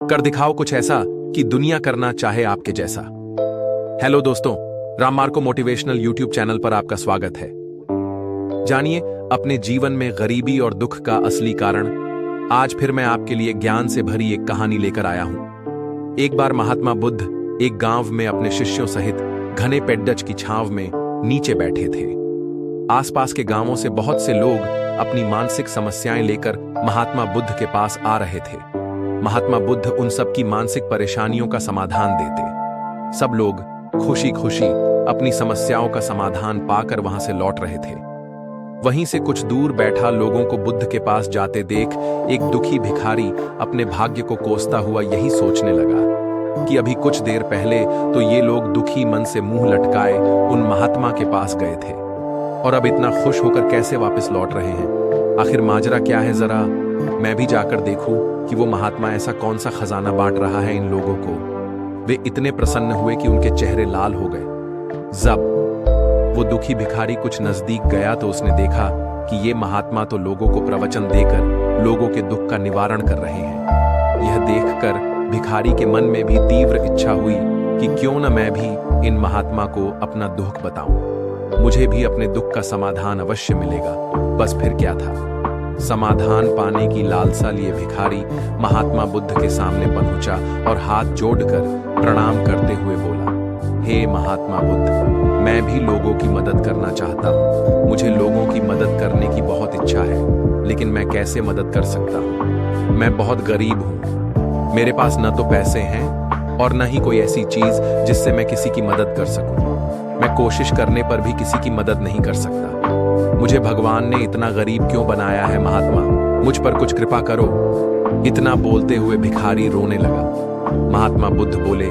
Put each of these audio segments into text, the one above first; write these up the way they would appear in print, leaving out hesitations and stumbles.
कर दिखाओ कुछ ऐसा कि दुनिया करना चाहे आपके जैसा। हेलो दोस्तों, Ram Marco motivational YouTube channel पर आपका स्वागत है। जानिए अपने जीवन में गरीबी और दुख का असली कारण। आज फिर मैं आपके लिए ज्ञान से भरी एक कहानी लेकर आया हूं। एक बार महात्मा बुद्ध एक गांव में अपने शिष्यों सहित घने पेड्डज की छांव में नीचे बैठे थे। आसपास के गांवों से बहुत से लोग अपनी मानसिक समस्याएं लेकर महात्मा बुद्ध के पास आ रहे थे। महात्मा बुद्ध उन सब की मानसिक परेशानियों का समाधान देते। सब लोग खुशी खुशी अपनी समस्याओं का समाधान पाकर वहां से लौट रहे थे। वहीं से कुछ दूर बैठा लोगों को बुद्ध के पास जाते देख एक दुखी भिखारी अपने भाग्य को कोसता हुआ यही सोचने लगा कि अभी कुछ देर पहले तो ये लोग दुखी मन से मुंह लटकाए उन महात्मा के पास गए थे और अब इतना खुश होकर कैसे वापस लौट रहे हैं। आखिर माजरा क्या है, जरा मैं भी जाकर देखूं कि वो महात्मा ऐसा कौन सा खजाना बांट रहा है इन लोगों को। वे इतने प्रसन्न हुए कि उनके चेहरे लाल हो गए। जब वो दुखी भिखारी कुछ नजदीक गया तो उसने देखा कि ये महात्मा तो लोगों को प्रवचन देकर लोगों के दुख का निवारण कर रहे हैं। यह देखकर भिखारी के मन में भी तीव्र इच्छा हुई कि क्यों न मैं भी इन महात्मा को अपना दुख बताऊं। मुझे भी अपने दुख का समाधान अवश्य मिलेगा। बस फिर क्या था, समाधान पाने की लालसा लिए भिखारी महात्मा बुद्ध के सामने पहुंचा और हाथ जोड़कर प्रणाम करते हुए बोला, हे महात्मा बुद्ध, मैं भी लोगों की मदद करना चाहता हूँ। मुझे लोगों की मदद करने की बहुत इच्छा है, लेकिन मैं कैसे मदद कर सकता हूँ? मैं बहुत गरीब हूँ। मेरे पास न तो पैसे हैं और न ही कोई ऐसी चीज जिससे मैं किसी की मदद कर सकूं। मैं कोशिश करने पर भी किसी की मदद नहीं कर सकता। मुझे भगवान ने इतना गरीब क्यों बनाया है महात्मा? मुझ पर कुछ कृपा करो। इतना बोलते हुए भिखारी रोने लगा। महात्मा बुद्ध बोले,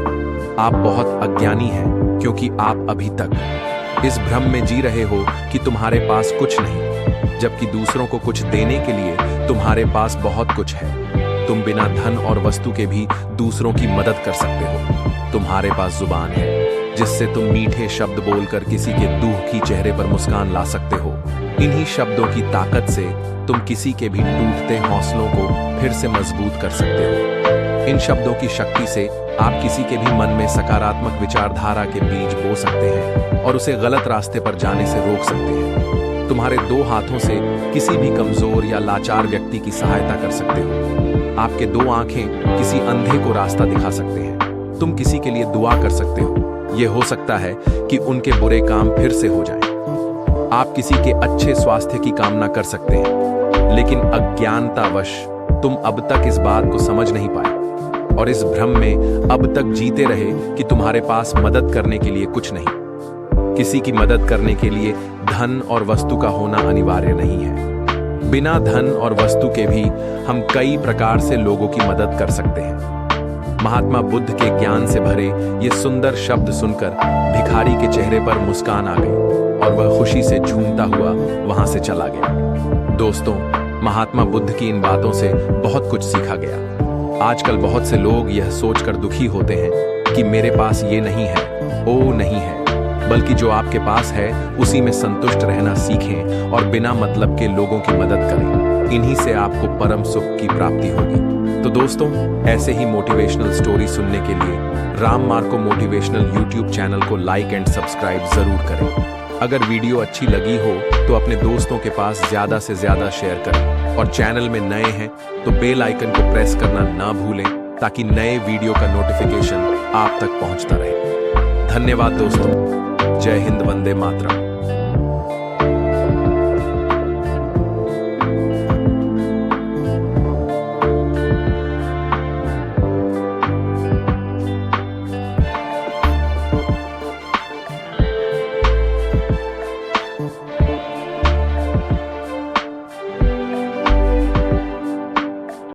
आप बहुत अज्ञानी हैं, क्योंकि आप अभी तक इस भ्रम में जी रहे हो कि तुम्हारे पास कुछ नहीं, जबकि दूसरों को कुछ देने के लिए तुम्हारे पास बहुत कुछ है। तुम बिना धन और वस्तु के भी दूसरों की मदद कर सकते हो। तुम्हारे पास जुबान है जिससे तुम मीठे शब्द बोलकर किसी के दुखी चेहरे पर मुस्कान ला सकते हो। इन्हीं शब्दों की ताकत से तुम किसी के भी टूटते हौसलों को फिर से मजबूत कर सकते हो। इन शब्दों की शक्ति से आप किसी के भी मन में सकारात्मक विचारधारा के बीज बो सकते हैं और उसे गलत रास्ते पर जाने से रोक सकते हैं। तुम्हारे दो हाथों से किसी भी कमजोर या लाचार व्यक्ति की सहायता कर सकते हो। आपके दो आंखें किसी अंधे को रास्ता दिखा सकते हैं। तुम किसी के लिए दुआ कर सकते हो। ये हो सकता है कि उनके बुरे काम फिर से हो जाएं। आप किसी के अच्छे स्वास्थ्य की कामना कर सकते हैं, लेकिन अज्ञानतावश तुम अब तक इस बात को समझ नहीं पाए और इस भ्रम में अब तक जीते रहे कि तुम्हारे पास मदद करने के लिए कुछ नहीं। किसी की मदद करने के लिए धन और वस्तु का होना अनिवार्य नहीं है। बिना धन और वस्तु के भी हम कई प्रकार से लोगों की मदद कर सकते हैं। महात्मा बुद्ध के ज्ञान से भरे ये सुंदर शब्द सुनकर भिखारी के चेहरे पर मुस्कान आ गई और वह खुशी से झूमता हुआ वहां से चला गया। दोस्तों, महात्मा बुद्ध की इन बातों से बहुत कुछ सीखा गया। आजकल बहुत से लोग यह सोचकर दुखी होते हैं कि मेरे पास ये नहीं है, वो नहीं है, बल्कि जो आपके पास है उसी में संतुष्ट रहना सीखें और बिना मतलब के लोगों की मदद करें। इन्हीं से आपको परम सुख की प्राप्ति होगी। तो दोस्तों, ऐसे ही मोटिवेशनल स्टोरी सुनने के लिए Ram Marco motivational YouTube channel को लाइक एंड सब्सक्राइब जरूर करें। अगर वीडियो अच्छी लगी हो तो अपने दोस्तों के पास ज्यादा से ज्यादा शेयर करें और चैनल में नए हैं तो बेल आइकन को प्रेस करना ना भूलें ताकि नए वीडियो का नोटिफिकेशन आप तक पहुंचता रहे। धन्यवाद दोस्तों। जय हिंद, वंदे मातरम।